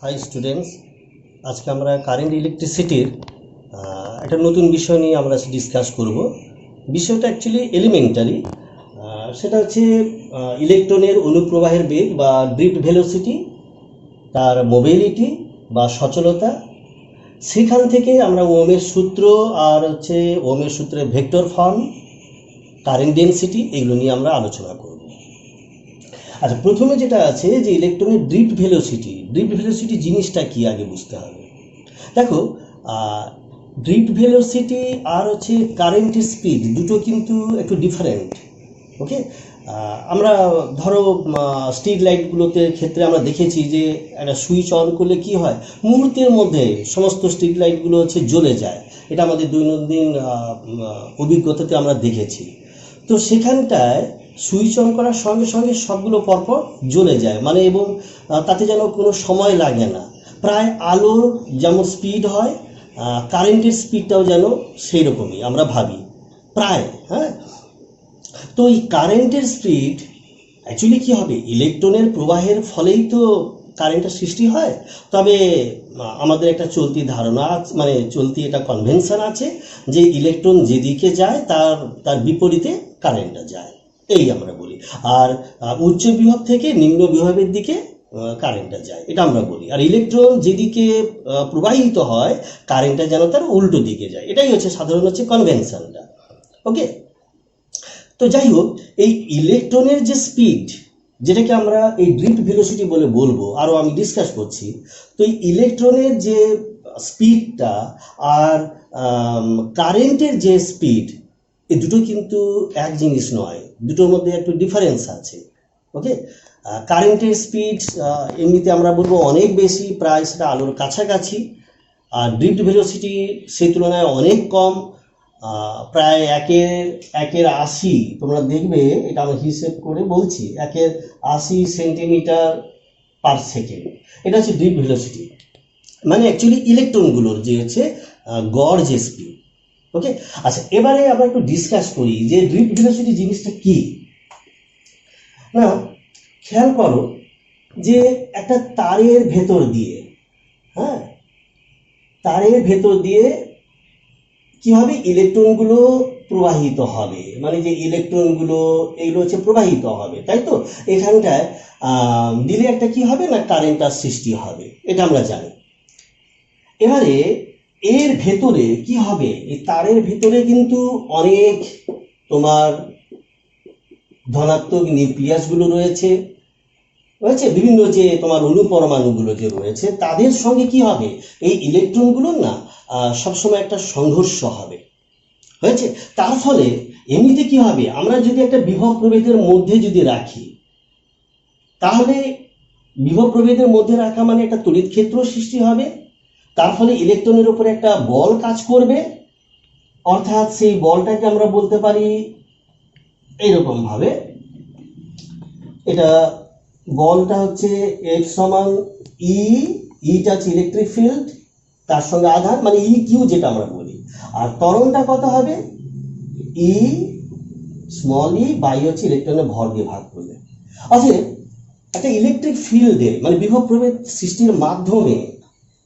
High students, আজকে আমরা current ইলেকট্রিসিটির একটা নতুন বিষয় নিয়ে আমরা ডিসকাস করব। বিষয়টা অ্যাকচুয়ালি এলিমেন্টারি। সেটা হচ্ছে ইলেকট্রনের অনুপ্রবাহের বেগ বা ড্রিফট ভেলোসিটি, তার মোবিলিটি বা সচলতা। সেখান থেকে আমরা ওহমের সূত্র আর ওহমের সূত্রের ভেক্টর ফর্ম, কারেন্ট ডেনসিটি, এগুলো নিয়ে আমরা আলোচনা করব। আচ্ছা, প্রথমে যেটা আছে যে ইলেকট্রনের ড্রিফট ভেলোসিটি জিনিসটা কি আগে বুঝতে হবে। দেখো, ড্রিফট ভেলোসিটি আর কারেন্টের স্পিড দুটো কিন্তু একটু ডিফারেন্ট। ওকে, আমরা ধরো স্ট্রিট লাইটগুলোতে ক্ষেত্রে আমরা দেখেছি যে একটা সুইচ অন করলে কি হয়, মুহূর্তের মধ্যে সমস্ত স্ট্রিট লাইটগুলো জ্বলে যায়। এটা আমাদের দৈনন্দিন অভিজ্ঞতাতে আমরা দেখেছি। তো সেখানটায় সুইচ অন করার সঙ্গে সঙ্গে সবগুলো পরপর জ্বলে যায়, মানে এবং তাতে যেন কোনো সময় লাগে না। প্রায় আলোর যেমন স্পিড হয়, কারেন্টের স্পিডটাও যেন সেই রকমই আমরা ভাবি প্রায়। হ্যাঁ, তো এই কারেন্টের স্পিড অ্যাকচুয়ালি কী হবে, ইলেকট্রনের প্রবাহের ফলেই তো কারেন্টের সৃষ্টি হয়। তবে আমাদের একটা চলতি ধারণা, মানে চলতি একটা কনভেনশন আছে যে ইলেকট্রন যেদিকে যায় তার বিপরীতে কারেন্টটা যায়, এই আমরা বলি। আর উচ্চ বিভব থেকে নিম্ন বিভবের দিকে কারেন্টটা যায়, এটা আমরা বলি। আর ইলেকট্রন যেদিকে প্রবাহিত হয় কারেন্টটা যেন তার উল্টো দিকে যায়, এটাই সাধারণ কনভেনশনটা। ওকে, তো যাই হোক, এই ইলেকট্রনের যে স্পিড, যেটাকে আমরা এই ড্রিফট ভেলোসিটি বলে বলবো, আরও আমি ডিসকাস করছি। তো এই ইলেকট্রনের যে স্পিডটা আর কারেন্টের যে স্পিড, এই দুটো কিন্তু এক জিনিস নয়, দুটোর মধ্যে একটু ডিফারেন্স আছে। ওকে, কারেন্টের স্পিড এমনিতে আমরা বলবো অনেক বেশি, প্রায় সেটা আলোর কাছাকাছি। আর ড্রিফট ভেলোসিটি সেই তুলনায় অনেক কম, প্রায় একের 80। তোমরা দেখবে, এটা আমরা হিসেব করে বলছি, 1/80 সেন্টিমিটার পার সেকেন্ড। এটা ড্রিফট ভেলোসিটি, মানে অ্যাকচুয়ালি ইলেকট্রনগুলোর যে গড় যে স্পিড। ওকে, আচ্ছা, এবারে আমরা একটু ডিসকাস করি যে ড্রিফট ভেলোসিটি জিনিসটা কি। না, খেয়াল করো যে একটা তারের ভেতর দিয়ে, হ্যাঁ, তারের ভেতর দিয়ে কিভাবে ইলেকট্রনগুলো প্রবাহিত হবে, মানে যে ইলেকট্রনগুলো এগুলো প্রবাহিত হবে, তাই তো। এখানটায় দিলে একটা কি হবে না, কারেন্টটার সৃষ্টি হবে, এটা আমরা জানি। এবারে এর ভেতরে কি হবে, এই তারের ভেতরে কিন্তু অনেক তোমার ধনাত্মক নিউক্লিয়াসগুলো রয়েছে, বিভিন্ন যে তোমার অনুপরমাণুগুলো যে রয়েছে, তাদের সঙ্গে কি হবে, এই ইলেকট্রনগুলোর না সবসময় একটা সংঘর্ষ হবে, হয়েছে। তার ফলে এমনিতে কি হবে, আমরা যদি একটা বিভব প্রভেদের মধ্যে যদি রাখি, তাহলে বিভব প্রভেদের মধ্যে রাখা মানে একটা তড়িৎ ক্ষেত্র সৃষ্টি হবে। তার ফলে ইলেকট্রনের উপরে একটা বল কাজ করবে, অর্থাৎ সেই বলটাকে আমরা বলতে পারি এইরকম ভাবে, এটা বলটা F সমান E, ইটা ইলেকট্রিক ফিল্ড, তার সঙ্গে আধান মানে ই কিউ যেটা আমরা বলি। আর ত্বরণটা কত হবে, ই স্মল ই বাই ইলেকট্রনের ভর দিয়ে ভাগ করলে। অতএব একটা ইলেকট্রিক ফিল্ডে মানে বিভব প্রভেদ সৃষ্টির মাধ্যমে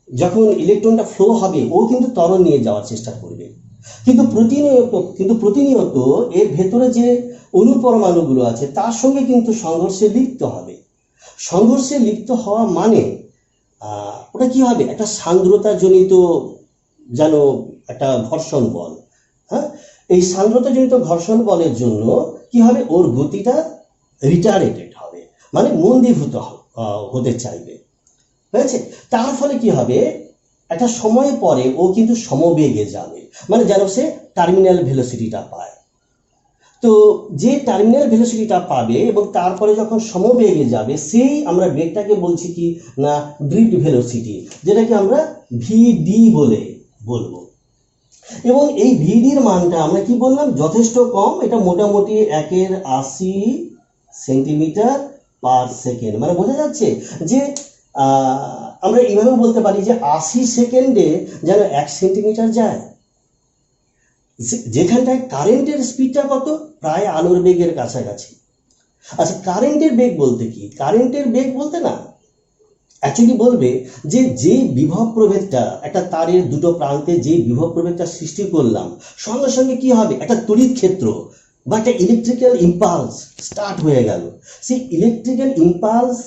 যখন ইলেকট্রনটা ফ্লো হবে, ও কিন্তু ত্বরণ নিয়ে যাওয়ার চেষ্টা করবে। কিন্তু প্রতিনিয়ত এর ভেতরে যে অনুপরমাণুগুলো আছে তার সঙ্গে কিন্তু সংঘর্ষে লিপ্ত হবে। সংঘর্ষে লিপ্ত হওয়া মানে ওটা কি হবে, একটা সান্দ্রতাজনিত যেন একটা ঘর্ষণ বল। হ্যাঁ, এই সান্দ্রতাজনিত ঘর্ষণ বলের জন্য কি হবে, ওর গতিটা রিটার্ডেড হবে, মানে মন্দীভূত হতে চাইবে, হয়েছে। তার ফলে কি হবে, একটা সময় পরে ও কিন্তু সমবেগে যাবে, মানে যেন সে টার্মিনাল ভেলোসিটিটা পায়। তো যে টার্মিনাল ভেলোসিটিটা পাবে এবং তারপরে যখন সমবেগে যাবে, সেই আমরা বেগটাকে বলছি কি না, ড্রিফট ভেলোসিটি, যেটাকে আমরা ভিডি বলে বলবো। এবং এই ভিডির মানটা আমরা কি বললাম, যথেষ্ট কম, এটা মোটামুটি 1/80 সেন্টিমিটার পার সেকেন্ড। মানে বোঝা যাচ্ছে যে আমরা এইভাবে বলতে পারি যে 80 সেকেন্ডে যেন 1 সেন্টিমিটার যায়। যেখানটায় কারেন্টের স্পিডটা কত, প্রায় আলোর বেগের কাছাকাছি। আচ্ছা, কারেন্টের বেগ বলতে কি, কারেন্টের বেগ বলতে না অ্যাকচুয়ালি বলবে যে যে বিভব প্রভেদটা একটা তারের দুটো প্রান্তে যে বিভব প্রভেদটা সৃষ্টি করলাম, সঙ্গে সঙ্গে কি হবে, একটা তড়িৎ ক্ষেত্র বা একটা ইলেকট্রিক্যাল ইম্পালস স্টার্ট হয়ে গেল। সেই ইলেকট্রিক্যাল ইম্পালস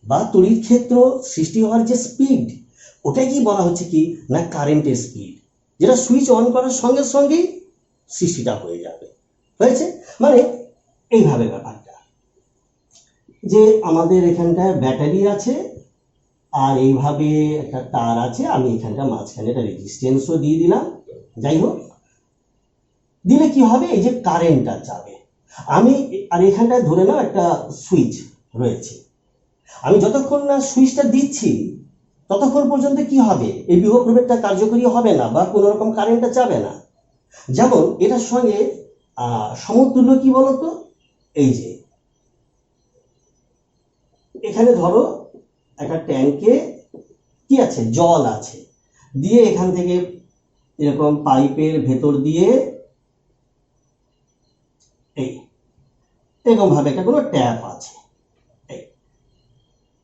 বা তড়িৎ ক্ষেত্র সৃষ্টি হওয়ার যে স্পিড, ওটাই কি বলা হচ্ছে কি না কারেন্টের স্পিড, যেটা সুইচ অন করার সঙ্গে সঙ্গেই সৃষ্টিটা হয়ে যাবে। হয়েছে? মানে এইভাবে ব্যাপারটা, যে আমাদের এখানটায় ব্যাটারি আছে আর এইভাবে একটা তার আছে, আমি এখানটা মাঝখানে একটা রেজিস্ট্যান্সও দিয়ে দিলাম। যাই হোক, দিলে কি হবে, এই যে কারেন্টটা যাবে, আমি আর এখানটায় ধরে নাও একটা সুইচ রয়েছে, আমি যতক্ষণ না সুইচটা দিচ্ছি ততক্ষণ পর্যন্ত কি হবে, এই বিভব প্রভেদটা কার্যকরী হবে না বা কোনো রকম কারেন্টটা যাবে না। যেমন এটার সঙ্গে সমতুল্য কি বলতো, এই যে এখানে ধরো একটা ট্যাঙ্কে কি আছে, জল আছে, দিয়ে এখান থেকে এরকম পাইপের ভেতর দিয়ে এই এরকম ভাবে একটা কোনো ট্যাপ আছে,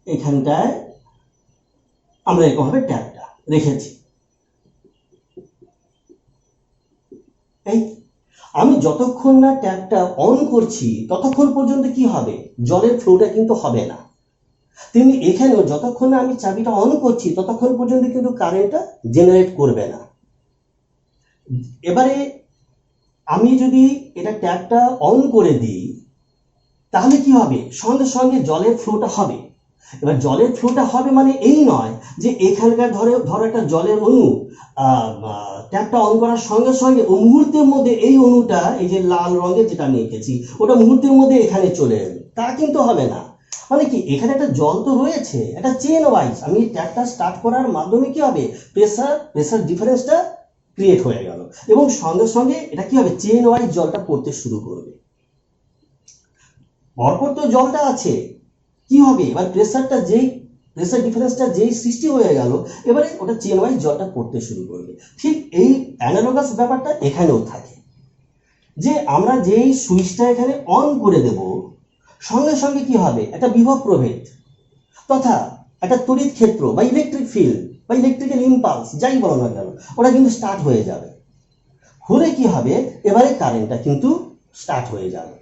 এখানটায় আমরা এরকম ভাবে ট্যাপটা রেখেছি। এই আমি যতক্ষণ না ট্যাপটা অন করছি ততক্ষণ পর্যন্ত কি হবে, জলের ফ্লোটা কিন্তু হবে না। তেমনি এখানেও যতক্ষণ না আমি চাবিটা অন করছি ততক্ষণ পর্যন্ত কিন্তু কারেন্টটা জেনারেট করবে না। এবারে আমি যদি এটা ট্যাপটা অন করে দিই তাহলে কি হবে, সঙ্গে সঙ্গে জলের ফ্লোটা হবে। এবার জলের ফ্লোটা হবে মানে এই নয় যে এখানকার ধরো একটা জলের অণু ট্যাপটা অন করার সঙ্গে সঙ্গে ও মুহূর্তের মধ্যে এই অণুটা, এই যে লাল রঙের যেটা আমি এঁকেছি, ওটা মুহূর্তের মধ্যে এখানে চলে এলো, তা কিন্তু হবে না। মানে কি, এখানে একটা জল তো রয়েছে, একটা চেন ওয়াইজ আমি ট্যাপটা স্টার্ট করার মাধ্যমে কি হবে, প্রেসার ডিফারেন্সটা ক্রিয়েট হয়ে গেল এবং সঙ্গে সঙ্গে এটা কি হবে, চেন ওয়াইজ জলটা পড়তে শুরু করবে। পরপর তো জলটা আছে, কি হবে, এবার প্রেসার ডিফারেন্সটা যেই সৃষ্টি হয়ে গেল, এবারে ওটা চেন ওয়াইজ জলটা পড়তে শুরু করবে। ঠিক এই অ্যানালগাস ব্যাপারটা এখানেও থাকে, যে আমরা যেই সুইচটা এখানে অন করে দেব সঙ্গে সঙ্গে কি হবে, একটা বিভব প্রভেদ তথা একটা তড়িৎ ক্ষেত্র বা ইলেকট্রিক ফিল্ড বা ইলেকট্রিক্যাল ইম্পালস যাই বলো না কেন, ওটা কিন্তু স্টার্ট হয়ে যাবে। হলে কি হবে, এবারে কারেন্টটা কিন্তু স্টার্ট হয়ে যাবে।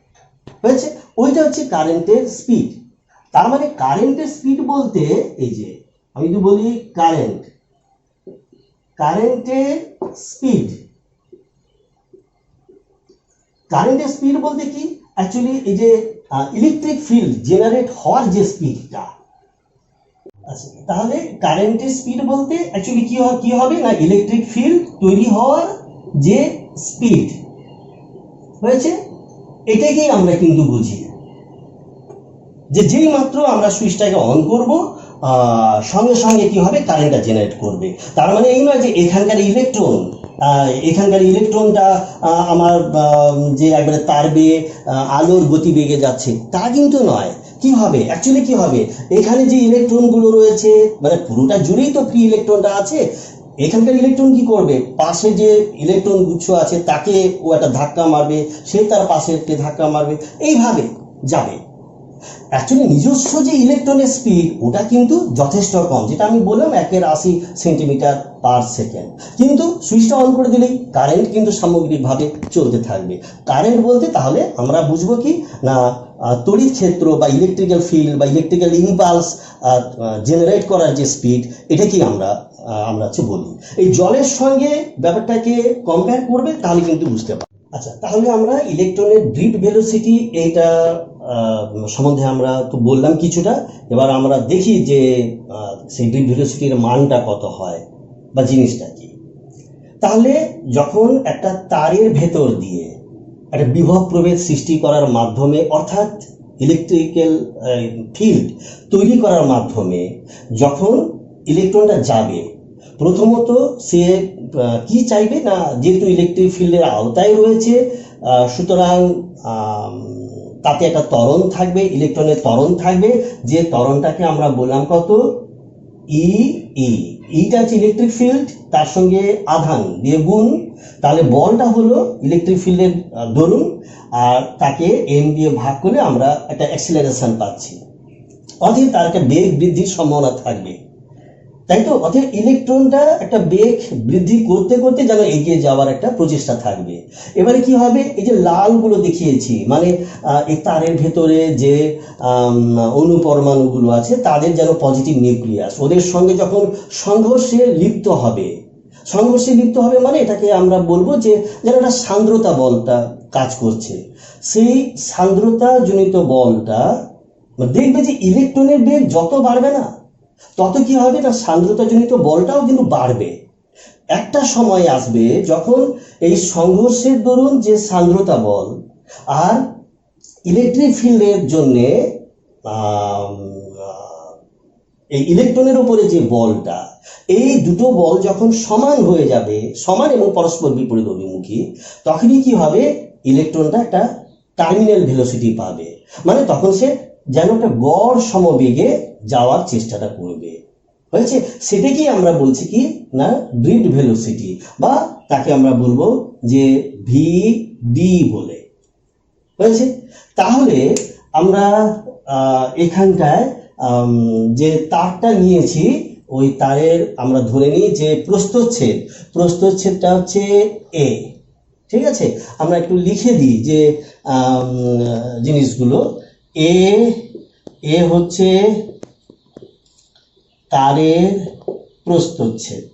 হয়েছে? ওইটা হচ্ছে কারেন্টের স্পিড। তার মানে কারেন্টের স্পিড বলতে, এই যে আমি যদি বলি কারেন্টের স্পিড বলতে কি, অ্যাকচুয়ালি এই যে ইলেকট্রিক ফিল্ড জেনারেট হওয়ার যে স্পিডটা। আচ্ছা, তাহলে কারেন্টের স্পিড বলতে অ্যাকচুয়ালি কি হবে না, ইলেকট্রিক ফিল্ড তৈরি হওয়ার যে স্পিড। হয়েছে? এটাকেই আমরা কিন্তু বুঝি যে যেই মাত্র আমরা সুইচটাকে অন করব সঙ্গে সঙ্গে কি হবে, কারেন্টটা জেনারেট করবে। তার মানে এই নয় যে এখানকার ইলেকট্রনটা আমার যে একবারে তার বেয়ে আলোর গতিবেগে যাচ্ছে তা কিন্তু নয়। কি হবে, অ্যাকচুয়ালি কি হবে, এখানে যে ইলেকট্রনগুলো রয়েছে মানে পুরোটা জুড়েই তো ফ্রি ইলেকট্রনটা আছে, এখানকার ইলেকট্রন কি করবে, পাশে যে ইলেকট্রন গুচ্ছ আছে তাকে ও একটা ধাক্কা মারবে, সে তার পাশে ধাক্কা মারবে, এইভাবে যাবে। অ্যাকচুয়ালি নিজস্ব যে ইলেকট্রনের স্পিড ওটা কিন্তু যথেষ্ট কম, যেটা আমি বললাম 1/80 সেন্টিমিটার/সেকেন্ড। কিন্তু সুইচটা অন করে দিলেই কারেন্ট কিন্তু সামগ্রিকভাবে চলতে থাকবে। কারেন্ট বলতে তাহলে আমরা বুঝবো কি না, তড়িৎ ক্ষেত্র বা ইলেকট্রিক্যাল ফিল্ড বা ইলেকট্রিক্যাল ইম্পালস জেনারেট করার যে স্পিড, এটা কি আমরা হচ্ছে বলি। এই জলের সঙ্গে ব্যাপারটাকে কম্পেয়ার করবে তাহলে কিন্তু বুঝতে পারবে। আচ্ছা, তাহলে আমরা ইলেকট্রনের ড্রিফট ভেলোসিটি এইটা সম্বন্ধে আমরা তো বললাম কিছুটা। এবার আমরা দেখি যে সেই ড্রিফট ভেলোসিটির মানটা কত হয় বা জিনিসটা কি। তাহলে যখন একটা তারের ভেতর দিয়ে একটা বিভব প্রভেদ সৃষ্টি করার মাধ্যমে, অর্থাৎ ইলেকট্রিক্যাল ফিল্ড তৈরি করার মাধ্যমে যখন ইলেকট্রনটা যাবে, প্রথমত সে কি চাইবে না, যেহেতু ইলেকট্রিক ফিল্ডের আওতায় রয়েছে সুতরাং তাতে একটা ত্বরণ থাকবে, ইলেকট্রনের ত্বরণ থাকবে, যে ত্বরণটাকে আমরা বললাম কত, ইটা হচ্ছে ইলেকট্রিক ফিল্ড, তার সঙ্গে আধান দিয়ে গুণ, তাহলে বলটা হলো ইলেকট্রিক ফিল্ডের দরুন, আর তাকে এম দিয়ে ভাগ করলে আমরা একটা অ্যাক্সিলারেশন পাচ্ছি। অতএব তার একটা বেগ বৃদ্ধির সম্ভাবনা থাকবে, তাই তো। অতএব ইলেকট্রনটা একটা বেগ বৃদ্ধি করতে করতে যেন এগিয়ে যাওয়ার একটা প্রচেষ্টা থাকবে। এবারে কি হবে, এই যে লালগুলো দেখিয়েছি, মানে এই তারের ভেতরে যে অনুপরমাণুগুলো আছে তাদের যেন পজিটিভ নিউক্লিয়াস, ওদের সঙ্গে যখন সংঘর্ষে লিপ্ত হবে, মানে এটাকে আমরা বলবো যে যেন একটা সান্দ্রতা বলটা কাজ করছে। সেই সান্দ্রতা জনিত বলটা দেখবে যে ইলেকট্রনের বেগ যত বাড়বে না তত কি হবে, না সান্দ্রতাজনিত বলটাও কিন্তু বাড়বে। একটা সময় আসবে যখন এই সংঘর্ষের দরুন যে সান্দ্রতা বল আর ইলেকট্রিক ফিল্ডের জন্যে এই ইলেকট্রনের উপরে যে বলটা, এই দুটো বল যখন সমান হয়ে যাবে, সমান এবং পরস্পর বিপরীত অভিমুখী, তখনই কি হবে, ইলেকট্রনটা একটা টার্মিনাল ভেলোসিটি পাবে, মানে তখন সে যেন একটা গড় সমবেগে যাওয়ার চেষ্টাটা করবে। হয়েছে, সেটাকেই আমরা বলছি কি না ড্রিফট ভেলোসিটি, বা তাকে আমরা বলবো যে ভি ডি বলে। হয়েছে, তাহলে আমরা এখানটায় যে তারটা নিয়েছি, ওই তারের আমরা ধরে নিই যে প্রস্থচ্ছেদটা হচ্ছে এ। ঠিক আছে, আমরা একটু লিখে দিই যে জিনিসগুলো। এ হচ্ছে তারের প্রস্থচ্ছেদ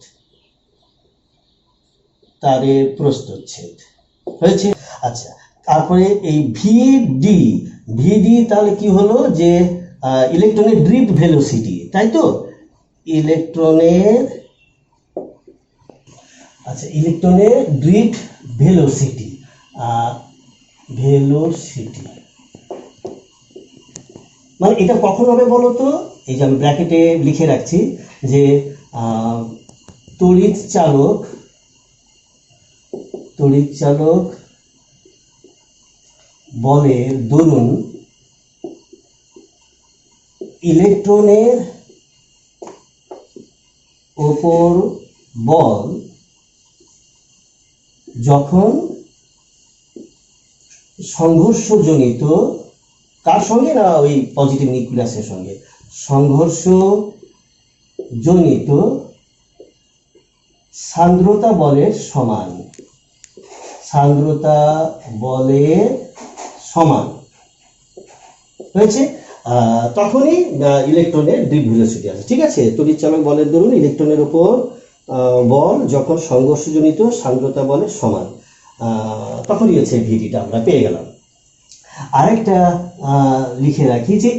হয়েছে। আচ্ছা, তারপরে এই ভিডি তাহলে কি হলো, যে ইলেকট্রনের ড্রিফট ভেলোসিটি, তাই তো। ইলেকট্রনের ড্রিফট ভেলোসিটি মানে এটা কখন হবে বলো তো, এই যে আমি ব্র্যাকেটে লিখে রাখছি যে তড়িৎ চালক বলের দরুন ইলেকট্রনের ওপর বল যখন সংঘর্ষজনিত, কার সঙ্গে, না ওই পজিটিভ নিউক্লিয়াসের সঙ্গে, সংঘর্ষজনিত সান্দ্রতা বলের সমান হয়েছে, তখনই ইলেকট্রনের ড্রিফট ভেলোসিটি আছে। ঠিক আছে, তড়িৎচালক বলের দরুন ইলেকট্রনের উপর বল যখন সংঘর্ষজনিত সান্দ্রতা বলের সমান, তখনই হচ্ছে ভিডিটা আমরা পেয়ে গেলাম। আরেকটা লিখে রাখি যে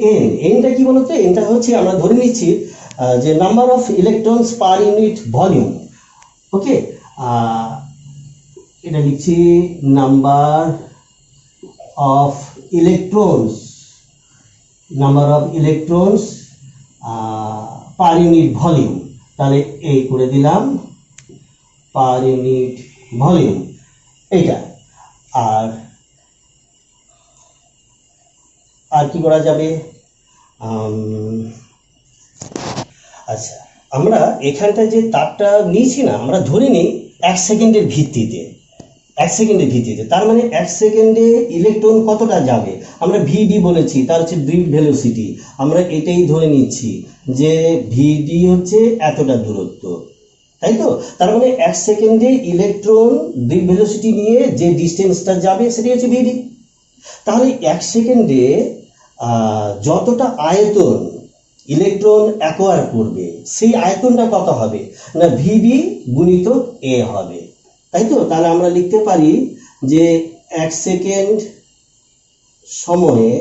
এনটা কি বলতো, এনটা হচ্ছে আমরা ধরে নিচ্ছি যে number of electrons per unit volume. Okay, এটা লিখছি number of electrons per unit volume, তাহলে এই করে দিলাম পার ইউনিট ভলিউম এইটা। আর কি করা যাবে, আচ্ছা আমরা এখানটায় যে তারটা নিয়েছি না, আমরা ধরে নিই 1 সেকেন্ডের ভিত্তিতে, তার মানে 1 সেকেন্ডে ইলেকট্রন কতটা যাবে, আমরা ভিডি বলেছি, তার হচ্ছে ড্রিফট ভেলোসিটি, আমরা এটাই ধরে নিচ্ছি যে ভিডি হচ্ছে এতটা দূরত্ব, তাই তো। তার মানে 1 সেকেন্ডে ইলেকট্রন ড্রিফট ভেলোসিটি নিয়ে যে ডিস্টেন্সটা যাবে সেটাই হচ্ছে ভিডি। তাহলে 1 সেকেন্ডে যতটা আয়তন ইলেকট্রন অ্যাকোয়ার করবে, সেই আয়তনটা কত হবে, না ভিডি গুণিত এ হবে, তাই তো। তাহলে আমরা লিখতে পারি যে 1 সেকেন্ড সময়ে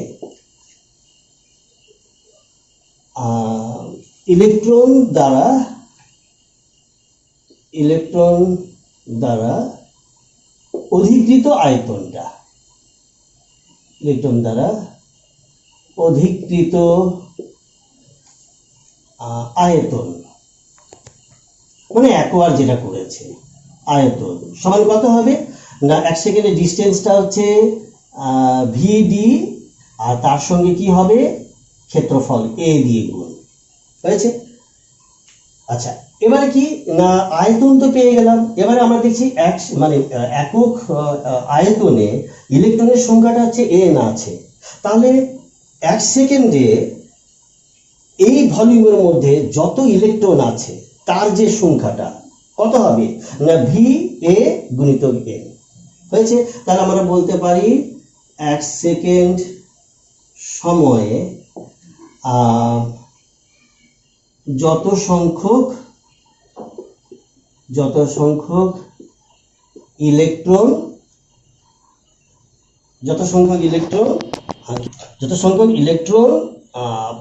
ইলেকট্রন দ্বারা অধিকৃত আয়তনটা, মানে অ্যাকোয়ার যেটা করেছে আয়তন সমান কত হবে, না 1 সেকেন্ডের ডিস্টেন্সটা হচ্ছে ভিডি, আর তার সঙ্গে কি হবে, ক্ষেত্রফল এ দিয়ে গুণ হয়েছে। আচ্ছা, এবারে কি না আয়তন তো পেয়ে গেলাম, এবারে আমরা দেখছি একক আয়তনে ইলেকট্রনের সংখ্যাটা হচ্ছে এন আছে, তাহলে 1 সেকেন্ডে এই ভলিউমের মধ্যে যত ইলেকট্রন আছে তার যে সংখ্যাটা কত হবে না ভি এ গুণিতক এন হয়েছে। তাহলে আমরা বলতে পারি 1 সেকেন্ড সময়ে যত সংখ্যক ইলেকট্রন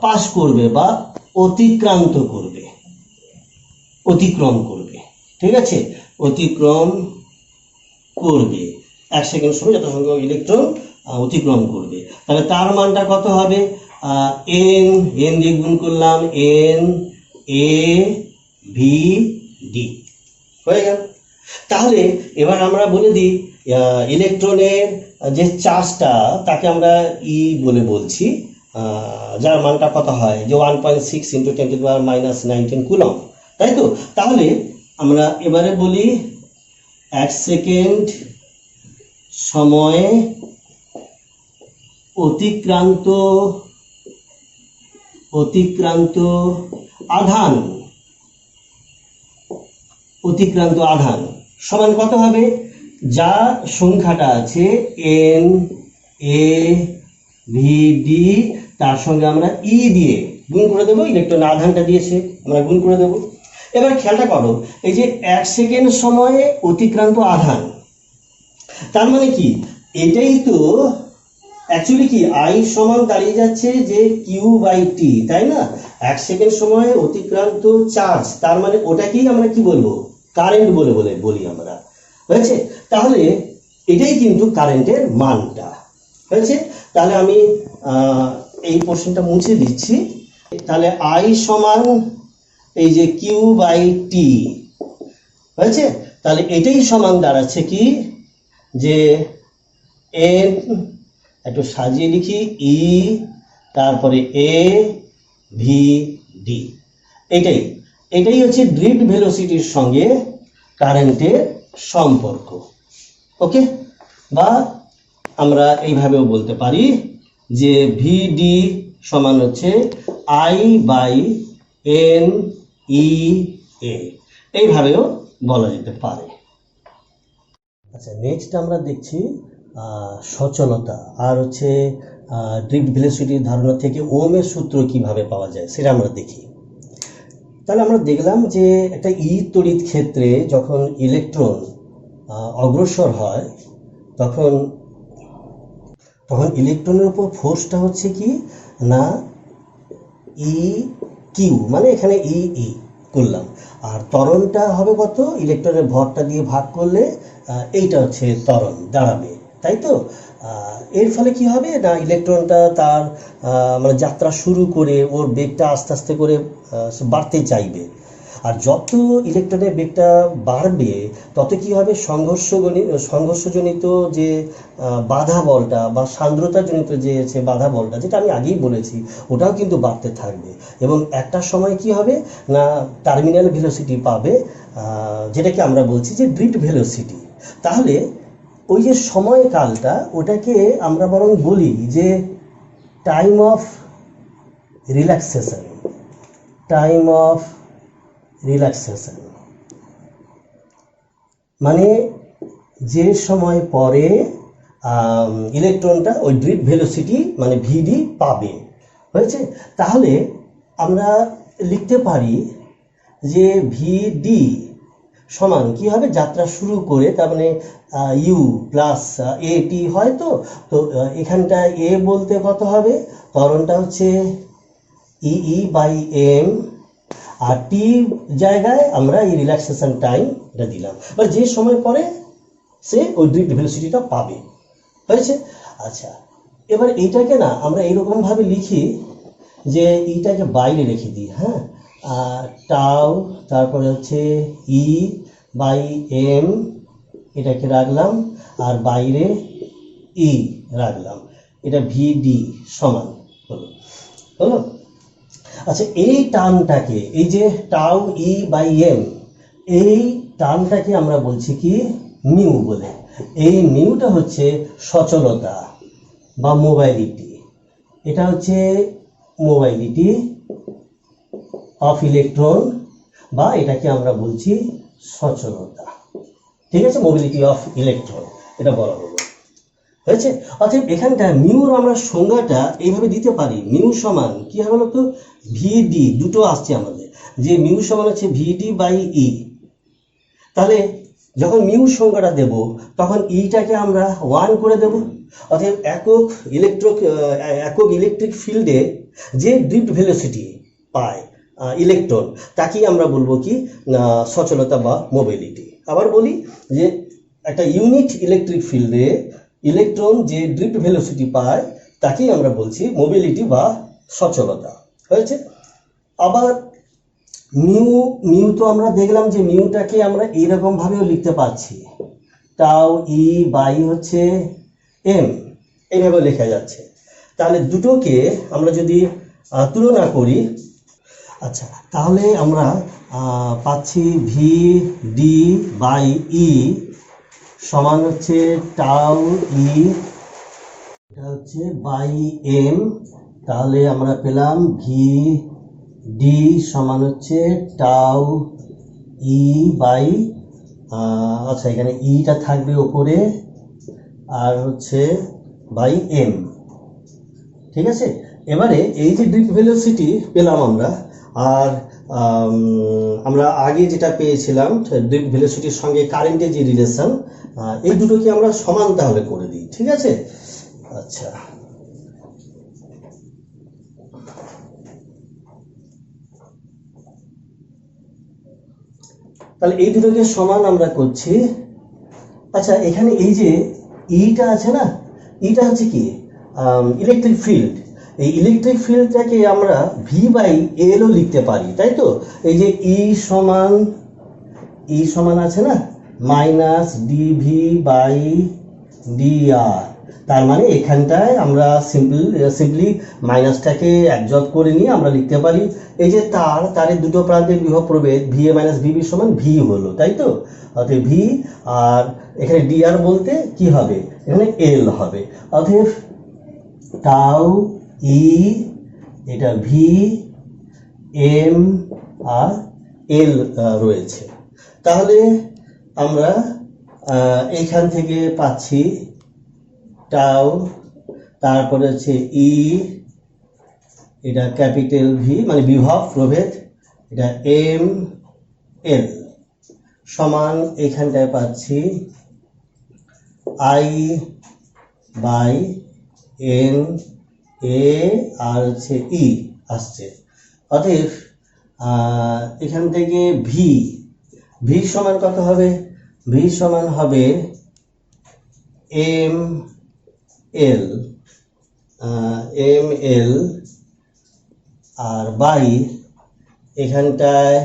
পাস করবে বা অতিক্রম করবে, ঠিক আছে, অতিক্রম করবে 1 সেকেন্ড সময় যত সংখ্যক ইলেকট্রন অতিক্রম করবে। তাহলে তার মানটা কত হবে এন দিয়ে গুণ করলাম এন এ ভি ডি হয়ে গেল। তাহলে এবার আমরা বলে দিই ইলেকট্রনের যে চার্জটা তাকে আমরা ই বলে বলছি, যার মানটা কত হয় যে 1.6 × 10⁻⁻19 কুলম, তাই তো। তাহলে আমরা এবারে বলি 1 সেকেন্ড সময়ে অতিক্রান্ত আধান সমান কত হবে, যা সংখ্যাটা আছে এন এ ভি ডি তার সঙ্গে আমরা ই দিয়ে গুণ করে দেবো, ইলেকট্রন আধানটা দিয়েছে আমরা গুণ করে দেবো। এবার খেয়ালটা করো, এই যে 1 সেকেন্ড সময়ে অতিক্রান্ত আধান, তার মানে কি এটাই তো অ্যাকচুয়ালি কি আই সমান দাঁড়িয়ে যাচ্ছে যে Q/T, তাই না। 1 সেকেন্ড সময়ে অতিক্রান্ত চার্জ, তার মানে ওটাকেই আমরা কি বলবো কারেন্ট বলি আমরা, হয়েছে। তাহলে এটাই কিন্তু কারেন্টের মানটা হয়েছে। তাহলে আমি এই পোর্শনটা মুছে দিচ্ছি। তাহলে আই সমান এই যে Q/T হয়েছে। তাহলে এটাই সমান দাঁড়াচ্ছে কি যে এন, একটু সাজিয়ে লিখি, ই তারপরে এ ভি ডি, এটাই হচ্ছে ড্রিফট ভেলোসিটির সঙ্গে কারেন্টের সম্পর্ক। ওকে, বা আমরা এইভাবেও বলতে পারি যে ভিডি সমান হচ্ছে I/N/E/A, এইভাবেও বলা যেতে পারে। আচ্ছা, নেক্সট আমরা দেখছি সচলতা আর হচ্ছে ড্রিফট ভেলোসিটির ধারণা থেকে ওহমের সূত্র কিভাবে পাওয়া যায় সেটা আমরা দেখি। তাহলে আমরা দেখলাম যে একটা তড়িৎ ক্ষেত্রে যখন ইলেকট্রন অগ্রসর হয় তখন ইলেকট্রনের উপর ফোর্সটা হচ্ছে কি না ই কিউ, মানে এখানে ই করলাম, আর ত্বরণটা হবে কত, ইলেকট্রনের ভরটা দিয়ে ভাগ করলে এইটা হচ্ছে ত্বরণ দাঁড়াবে, তাই তো। এর ফলে কি হবে না ইলেকট্রনটা তার মানে যাত্রা শুরু করে ওর বেগটা আস্তে আস্তে করে বাড়তে চাইবে, আর যত ইলেকট্রনের বেগটা বাড়বে তত কি হবে সংঘর্ষজনিত যে বাধা বলটা বা সান্দ্রতাজনিত যে বাধা বলটা, যেটা আমি আগেই বলেছি, ওটাও কিন্তু বাড়তে থাকবে এবং একটা সময় কি হবে না টার্মিনাল ভেলোসিটি পাবে, যেটাকে আমরা বলছি যে ড্রিফট ভেলোসিটি। তাহলে ওই যে সময়কালটা ওটাকে আমরা বরং বলি যে টাইম অফ রিল্যাক্সেশন, মানে যে সময় পরে ইলেকট্রনটা ওই ড্রিফট ভেলোসিটি মানে ভিডি পাবে, হয়েছে। তাহলে আমরা লিখতে পারি যে ভিডি সমান কি হবে, যাত্রা শুরু করে তার মানে ইউ প্লাস এ টি হয়, তো এখানটা এ বলতে কত হবে, ত্বরণটা হচ্ছে E/M, আর টি জায়গায় আমরা এই রিল্যাক্সেশন টাইম এটা দিলাম, বা যে সময় পরে সে ওই ড্রিফট ভেলোসিটিটা পাবে, হয়েছে। আচ্ছা, এবার এইটাকে না আমরা এইরকমভাবে লিখি যে এইটাকে বাইরে রেখে দিই, হ্যাঁ, টাউ তারপরে হচ্ছে E/M এটাকে রাখলাম, আর বাইরে ই রাখলাম, এটা ভিডি সমান হলো। আচ্ছা, এই টার্মটাকে, এই যে টাউ E/M, এই টার্মটাকে আমরা বলছি কি মিউ বলে। এই মিউটা হচ্ছে সচলতা বা মোবাইলিটি, এটা হচ্ছে মোবাইলিটি অফ ইলেকট্রন, বা এটাকে আমরা বলছি সচলতা। ঠিক আছে, মোবিলিটি অফ ইলেকট্রন এটা বলা হলো, হয়েছে। অর্থাৎ এখানটা মিউর আমরা সংজ্ঞাটা এইভাবে দিতে পারি, মিউ সমান কি হবে বলতো, ভিডি, দুটো আসছে আমাদের, যে মিউ সমান হচ্ছে ভিডি বাই ই। তাহলে যখন মিউ সংজ্ঞাটা দেব তখন ইটাকে আমরা 1 করে দেব। অর্থাৎ একক ইলেকট্রিক ফিল্ডে যে ড্রিফট ভেলোসিটি পায় ইলেকট্রন, তাকেই আমরা বলবো কি, সচলতা বা মোবিলিটি। আবার বলি যে একটা ইউনিট ইলেকট্রিক ফিল্ডে ইলেকট্রন যে ড্রিফট ভেলোসিটি পায় তাকেই আমরা বলছি মোবিলিটি বা সচলতা, হয়েছে। আবার মিউ তো আমরা দেখলাম যে মিউটাকে আমরা এইরকম ভাবেও লিখতে পারছি, টাউ ই বাই হচ্ছে এম, এইভাবে লেখা যাচ্ছে। তাহলে দুটোকে আমরা যদি তুলনা করি, আচ্ছা, তাহলে আমরা পাচ্ছি ভি ডি বাই ই সমান হচ্ছে টাউ ই, এটা হচ্ছে বাই এম। তাহলে আমরা পেলাম ভি ডি সমান হচ্ছে টাউ ই বাই, আচ্ছা এখানে ইটা থাকবে ওপরে, আর হচ্ছে বাই এম। ঠিক আছে, এবারে এই যে ড্রিফট ভেলোসিটি পেলাম আমরা, আর আমরা আগে যেটা পেয়েছিলাম ড্রিফট ভেলোসিটির সঙ্গে কারেন্টের যে রিলেশন, এই দুটোকে আমরা সমান তাহলে করে দিই। ঠিক আছে, আচ্ছা, তাহলে এই দুটোকে সমান আমরা করছি। আচ্ছা, এখানে এই যে ইটা আছে না, ইটা হচ্ছে কি, ইলেকট্রিক ফিল্ড। এই ইলেকট্রিক ফিল্ডটাকে আমরা ভি বাই এলও লিখতে পারি, তাই তো। এই যে ই সমান আছে না মাইনাস ডিভি বাই ডিআর, তার মানে এখানটায় আমরা সিম্পলি মাইনাসটাকে একজট করে নিয়ে আমরা লিখতে পারি এই যে তারের দুটো প্রান্তের বিভব প্রভেদ ভি এ মাইনাস ভিবি সমান ভি হলো, তাই তো। অতএব ভি, আর এখানে ডিআর বলতে কি হবে, এখানে এল হবে। অতএব টাউ ই, এটা ভি এম আর এল রয়েছে। তাহলে আমরা এইখান থেকে পাচ্ছি টাউ, তারপরে হচ্ছে ই, এটা ক্যাপিটাল ভি মানে বিভব প্রভেদ, এটা এম এল সমান এখানটায় পাচ্ছি আই বাই এন এ, আর হচ্ছে ই আসছে। অতএব এখান থেকে ভি সমান কত হবে, ভি সমান হবে এম এল আর বাই এখানটায়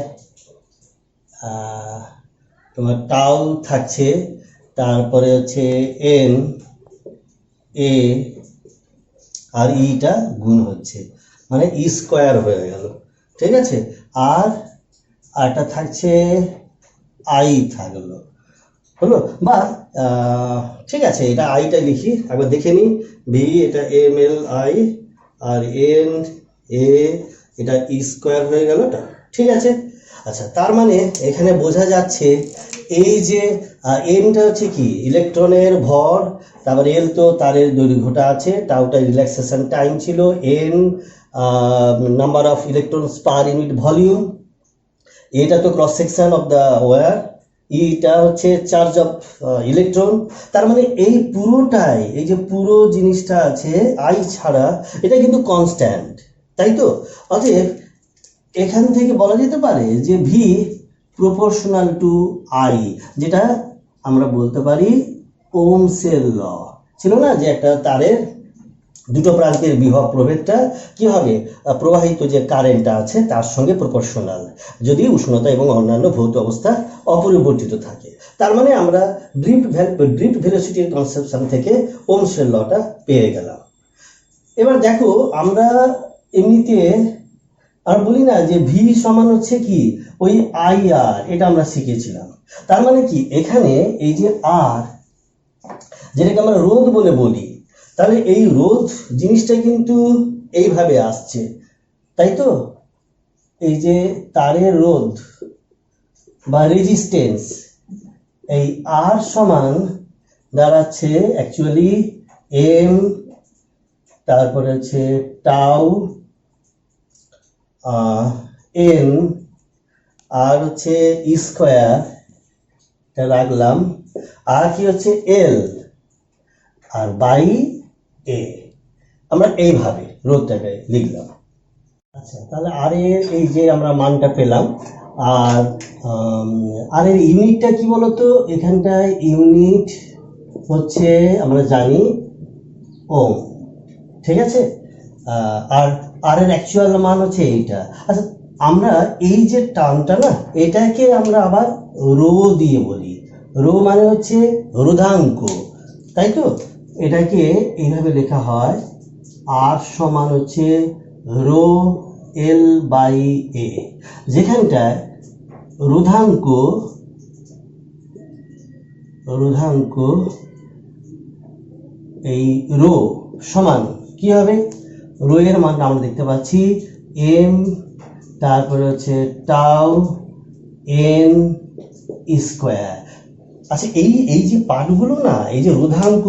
তোমার টাউ থাকছে, তারপরে হচ্ছে এন এ আর ইটা গুণ হচ্ছে, মানে ই স্কোয়ার হয়ে গেল। ঠিক আছে, আর এটা থাকছে আই থাকলো, হলো। বা ঠিক আছে, এটা আইটা লিখি, একবার দেখে নিই। ভি এটা এম এল আই, আর এন এ এটা ই স্কোয়ার হয়ে গেল, ঠিক আছে। আচ্ছা, তার মানে এখানে বোঝা যাচ্ছে এই যে এমটা হচ্ছে কি ইলেকট্রনের ভর, তারপরে এল তো তারের দৈর্ঘ্যটা আছে, টাউটা রিল্যাক্সেশন টাইম ছিল, n number of electrons per unit volume, এটা তো cross section of the wire, ইটা হচ্ছে চার্জ অফ ইলেকট্রন। তার মানে এই পুরোটাই, এই যে পুরো জিনিসটা আছে আই ছাড়া, এটা কিন্তু কনস্ট্যান্ট, তাই তো। অতএব এখান থেকে বলা যেতে পারে যে ভি প্রপোর্শনাল টু আই, যেটা আমরা বলতে পারি ওহমসের ল ছিল না, যে একটা তারের দুটো প্রান্তের বিভব প্রভেদটা কি হবে, প্রবাহিত যে কারেন্টটা আছে তার সঙ্গে প্রপোর্শনাল, যদি উষ্ণতা এবং অন্যান্য ভৌত অবস্থা অপরিবর্তিত থাকে। তার মানে আমরা ড্রিফট ভেলোসিটির কনসেপশন থেকে ওহমসের লটা পেয়ে গেলাম। এবার দেখো, আমরা এমনিতে আর বলি না যে ভি সমান হচ্ছে কি ওই আই আর, এটা আমরা শিখেছিলাম। তার মানে কি এখানে এই যে আর, যেটাকে আমরা রোধ বলে বলি, তাহলে এই রোধ জিনিসটা কিন্তু এইভাবে আসছে, তাই তো। এই যে তারের রোধ বা রেজিস্ট্যান্স, এই আর সমান দাঁড়াচ্ছে অ্যাকচুয়ালি এম, তারপরে হচ্ছে টাউ এন, আর হচ্ছে স্কোয়ার, এটা রাখলাম, আর কি হচ্ছে এল, আর বাই এ। আমরা এইভাবে রোধটাকে লিখলাম। আচ্ছা, তাহলে আর এর এই যে আমরা মানটা পেলাম, আর আর এর ইউনিটটা কি বলতো, এখানটায় ইউনিট হচ্ছে আমরা জানি ওম, ঠিক আছে। আর আর এর অ্যাকচুয়াল মান হচ্ছে এইটা। আচ্ছা, আমরা এই যে টার্মটা না, এটাকে আমরা আবার রো দিয়ে বলি। রো মানে হচ্ছে রোধাঙ্ক, তাই তো। এটাকে এইভাবে লেখা হয়, আর সমান হচ্ছে রো এল বাই এ, যেখানটায় রোধাঙ্ক এই রো সমান কি হবে, রো এর মানটা আমরা দেখতে পাচ্ছি এম, তারপরে হচ্ছে টাউ এন স্কোয়ার। আচ্ছা, এই যে পার্টগুলো না, এই যে রোধাঙ্ক,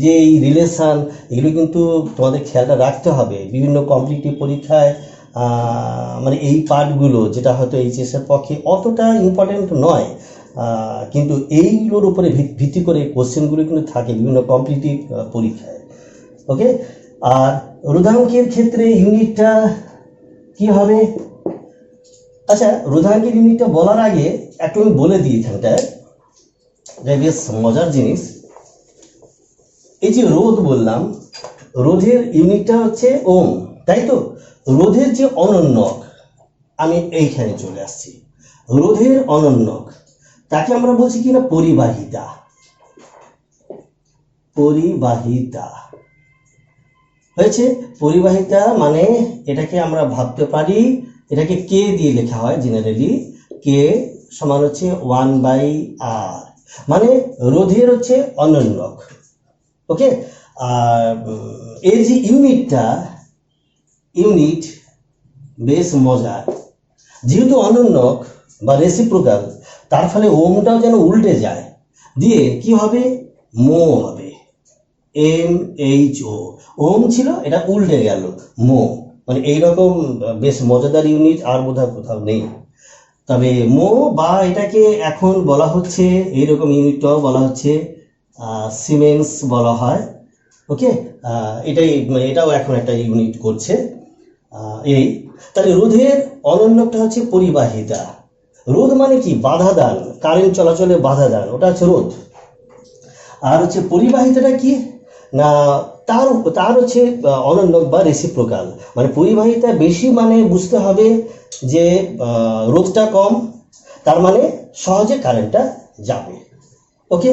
যে এই রিলেশন, এগুলো কিন্তু তোমাদের খেয়ালটা রাখতে হবে বিভিন্ন কম্পিটিটিভ পরীক্ষায়। মানে এই পার্টগুলো যেটা হয়তো এইচএস এর পক্ষে অতটা ইম্পর্টেন্ট নয়, কিন্তু এইগুলোর উপরে ভিত্তি করে কোশ্চেনগুলো কিন্তু থাকে বিভিন্ন কম্পিটিটিভ পরীক্ষায়। ওকে, আর রোধাঙ্কের ক্ষেত্রে ইউনিটটা কি হবে? আচ্ছা, রোধাঙ্কের ইউনিটটা বলার আগে একটু আমি বলে দিই এখানটায়, বেশ মজার জিনিস। এই যে রোধ বললাম, রোধের ইউনিটটা হচ্ছে ওম, তাই তো। রোধের যে অনন্যক, আমি এইখানে চলে আসছি, রোধের অনন্যক তাকে আমরা বলছি কিনা পরিবাহিতা। পরিবাহিতা হয়েছে। পরিবাহিতা মানে এটাকে আমরা ভাবতে পারি, এটাকে কে দিয়ে লেখা হয় জেনারেলি, কে সমান হচ্ছে 1/r, মানে রোধের হচ্ছে অনন্যক। ওকে, আর এর যে ইউনিট বেশ মজার, যেহেতু অনন্যক বা রেসিপ্রোকাল, তার ফলে ওমটাও যেন উল্টে যায়, দিয়ে কি হবে, মো হবে, MHO। ওম ছিল, এটা উল্টে গেল মো, মানে এইরকম বেশ মজাদার ইউনিট আর বোধহয় কোথাও নেই। তবে মো বা এটাকে এখন বলা হচ্ছে, এইরকম ইউনিটটাও বলা হচ্ছে সিমেন্স বলা হয়। ওকে, এটাও এখন একটা ইউনিট করছে। এই তাহলে রোধের অনন্যকটা হচ্ছে পরিবাহিতা। রোধ মানে কি, বাধা দান, কারেন্ট চলাচলে বাধা দান, ওটা হচ্ছে রোধ। আর হচ্ছে পরিবাহিতাটা কি না, তার হচ্ছে অনন্যক বা রেসিপ্রোকাল। মানে পরিবাহিতা বেশি মানে বুঝতে হবে যে রোধটা কম, তার মানে সহজে কারেন্টটা যাবে। ওকে,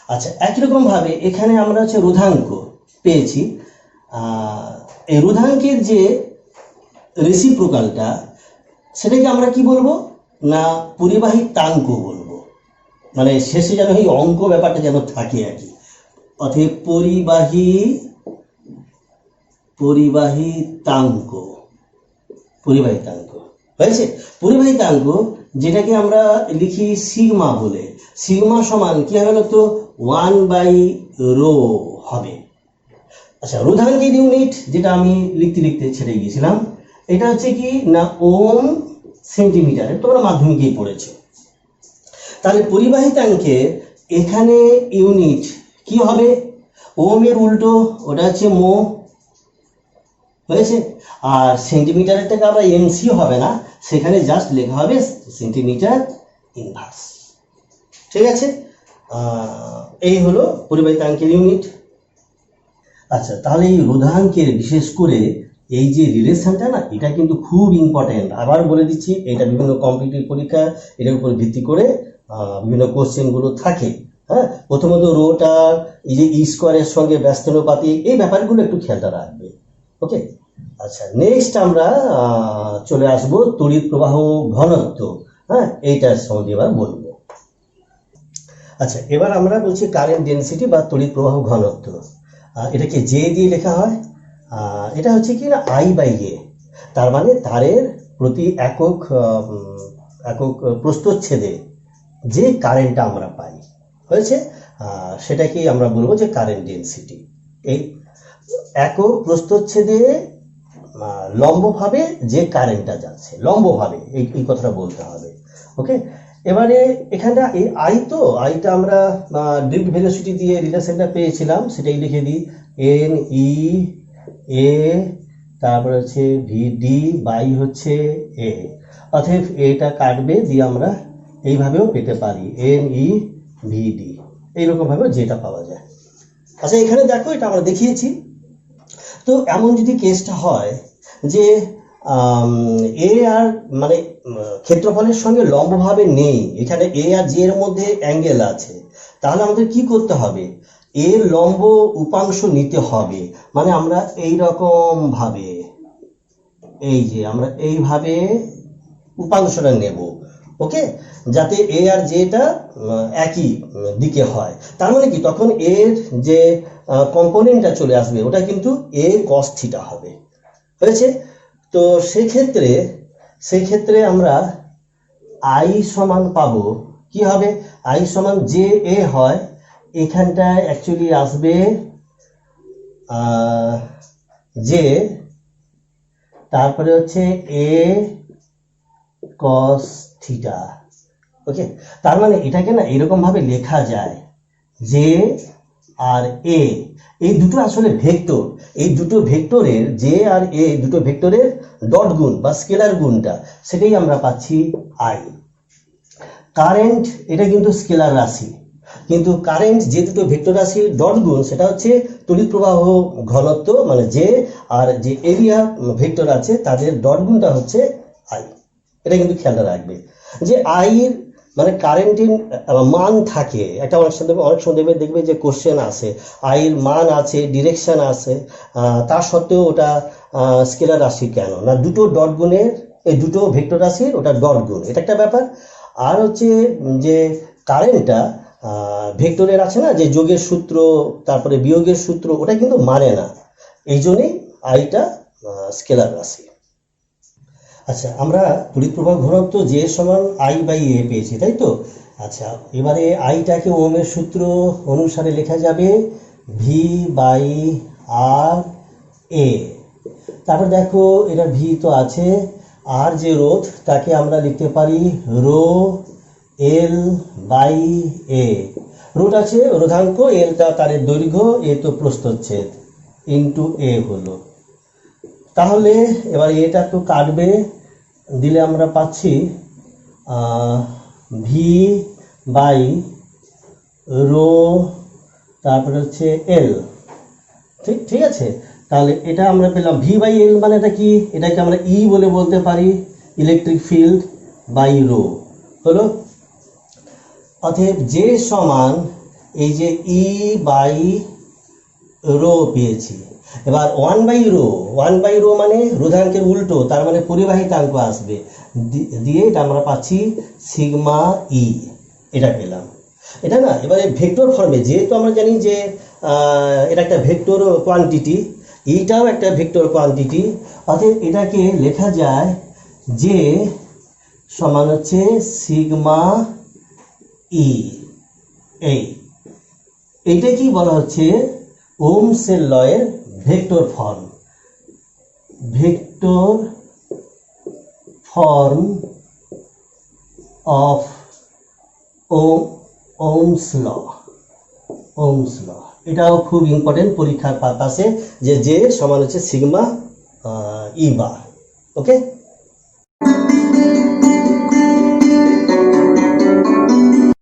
আচ্ছা, একই রকম ভাবে এখানে আমরা হচ্ছে রোধাঙ্ক পেয়েছি। এই রোধাঙ্কের যে রেসিপ্রোকালটা, সেটাকে আমরা কি বলবো না, পরিবাহিতাঙ্ক বলবো। মানে শেষে যেন এই অঙ্ক ব্যাপারটা যেন থাকে আর কি। অতএব পরিবাহিতাঙ্ক হয়েছে। পরিবাহিতাঙ্ক যেটাকে আমরা লিখি সিগমা বলে, সিগমা সমান কি হবে তো 1/ρ হবে। আচ্ছা, রোধাঙ্কের ইউনিট যেটা আমি লিখতে ছেড়ে গিয়েছিলাম, এটা হচ্ছে কি না ওম সেন্টিমিটারে, তোমরা মাধ্যমিকেই পড়েছো। তাহলে পরিবাহিতাঙ্কের এখানে ইউনিট কি হবে, ওমের উল্টো, ওটা হচ্ছে মো, হয়েছে। আর সেন্টিমিটারের থেকে আমরা এমসি হবে না, সেখানে জাস্ট লেখা হবে সেন্টিমিটার ইনভার্স। ঠিক আছে, এই হলো পরিবাহিতাঙ্কের ইউনিট। আচ্ছা, তাহলে এই রোধাঙ্কের বিশেষ করে এই যে রিলেশনটা না, এটা কিন্তু খুব ইম্পর্টেন্ট। আবার বলে দিচ্ছি, এটা বিভিন্ন কম্পিটিটিভ পরীক্ষা এটার উপর ভিত্তি করে বিভিন্ন কোশ্চেনগুলো থাকে। হ্যাঁ, প্রথমত রোটা এই যে স্কোয়ারের সঙ্গে ব্যস্তানুপাতিক, এই ব্যাপারগুলো একটু খেয়ালটা রাখবে। ওকে, আচ্ছা, নেক্সট আমরা চলে আসব তড়িৎ প্রবাহ ঘনত্ব। হ্যাঁ, এইটার সম্বন্ধে এবার বলবো। আচ্ছা, এবার আমরা বলছি কারেন্ট ডেনসিটি বা তড়িৎ প্রবাহ ঘনত্ব। এটাকে জে দিয়ে লেখা হয়, এটা হচ্ছে কি না I/A, তার মানে তারের প্রতি একক প্রস্থচ্ছেদে যে কারেন্টটা আমরা পাই হয়েছে, সেটাকেই আমরা বলবো যে কারেন্ট ডেনসিটি। এই একক প্রস্থচ্ছেদে লম্বভাবে যে কারেন্টটা যাচ্ছে, লম্বভাবে এই কথাটা বলতে হবে। ওকে, এবারে এখানটা এই আইটা আমরা ড্রিফট ভেলোসিটি দিয়ে রিলেশনটা পেয়েছিলাম, সেটাই লিখে দিই, এন ই এ, তারপর হচ্ছে ভিডি বাই হচ্ছে এ, অতএব এটা কাটবে দিয়ে আমরা এইভাবেও পেতে পারি, এন ই ভিডি, এইরকমভাবেও যেটা পাওয়া যায়। আচ্ছা, এখানে দেখো এটা আমরা দেখিয়েছি। তো এমন যদি কেসটা হয় যে এ আর মানে ক্ষেত্রফলের সঙ্গে লম্বভাবে নেই, এখানে এ আর জি এর মধ্যে অ্যাঙ্গেল আছে, তাহলে আমাদের কি করতে হবে, এর লম্ব উপাংশ নিতে হবে। মানে আমরা এই রকম ভাবে, এই যে আমরা এইভাবে উপাংশটা নেব, ওকে, যাতে এ আর জেটা একই দিকে হয়। তার মানে কি, তখন এর যে কম্পোনেন্টটা চলে আসবে ওটা কিন্তু এ কস থিটা হবে, হয়েছে। তো সেই ক্ষেত্রে আমরা আই সমান পাবো, কি হবে, আই সমান যে এ হয়, এখানটায় অ্যাকচুয়ালি আসবে যে, তারপরে হচ্ছে এ কস থিটা। ওকে, তার মানে এটাকে না এরকম ভাবে লেখা যায়, যে আর এ এই দুটো আসলে ভেক্টর, এই দুটো ভেক্টরের যে আর এ দুটো ভেক্টরের ডট গুণ বা স্কেলার গুণটা, সেটাই আমরা পাচ্ছি আই। কারেন্ট এটা কিন্তু স্কেলার রাশি, কিন্তু কারেন্ট যে দুটো ভেক্টর রাশির ডট গুণ সেটা হচ্ছে তড়িৎ প্রবাহ ঘনত্ব, মানে যে আর যে এরিয়া ভেক্টর আছে তাদের ডট গুণটা হচ্ছে আই। এটা কিন্তু খেয়াল রাখবে যে আইয়ের মানে কারেন্টের মান থাকে একটা, অনেক সময় দেখবে যে কোশ্চেন আসে, আইয়ের মান আছে, ডিরেকশন আছে, তা সত্ত্বেও ওটা স্কেলার রাশি কেন না, দুটো ডট গুণের, এই দুটো ভেক্টর রাশির ওটা ডট গুণ, এটা একটা ব্যাপার। আর হচ্ছে যে কারেন্টটা ভেক্টরের আছে না, যে যোগের সূত্র তারপরে বিয়োগের সূত্র, ওটা কিন্তু মানে না, এই জন্যই আইটা স্কেলার রাশি। আচ্ছা, আমরা তড়িৎ প্রবাহ ঘনত্ব যে সমান আই বাই এ পেয়েছি, তাই তো। আচ্ছা, এবারে আইটাকে ওহমের সূত্র অনুসারে লেখা যাবে ভি বাই আর এ। তারপর দেখো এটা ভি তো আছে, আর যে রোধ তাকে আমরা লিখতে পারি রো এল বাই এ। রোধ আছে রোধাঙ্ক, এলটা তারের দৈর্ঘ্য, এ তো প্রস্থচ্ছেদ, ইন্টু এ হলো। তাহলে এবার এটা তো কাটবে, দিলে আমরা পাচ্ছি ভি বাই রো, তারপরে হচ্ছে এল, ঠিক আছে। তাহলে এটা আমরা পেলাম ভি বাই এল, মানে এটা কি, এটাকে আমরা ই বলে বলতে পারি, ইলেকট্রিক ফিল্ড বাই রো হলো। অতএব যে সমান এই যে ই বাই রো পেয়েছি। এবার ওয়ান বাই রো মানে রোধাঙ্কের উল্টো, তার মানে পরিবাহিতাঙ্ক আসবে, দিয়ে এটা আমরা পাচ্ছি সিগমা ই, এটা পেলাম। এটা না এবারে ভেক্টর ফর্মে, যেহেতু আমরা জানি যে এটা একটা ভেক্টর কোয়ান্টিটি, এইটাও একটা ভেক্টর কোয়ান্টিটি, অতএব এটাকে লেখা যায় যে সমান হচ্ছে সিগমা ই। এইটা কি বলা হচ্ছে, ওহমসের লয়ের vector form of Ohm's law. এটাও খুব ইম্পর্টেন্ট পরীক্ষার পারপাসে, যে সমান হচ্ছে সিগমা ই বার। ওকে।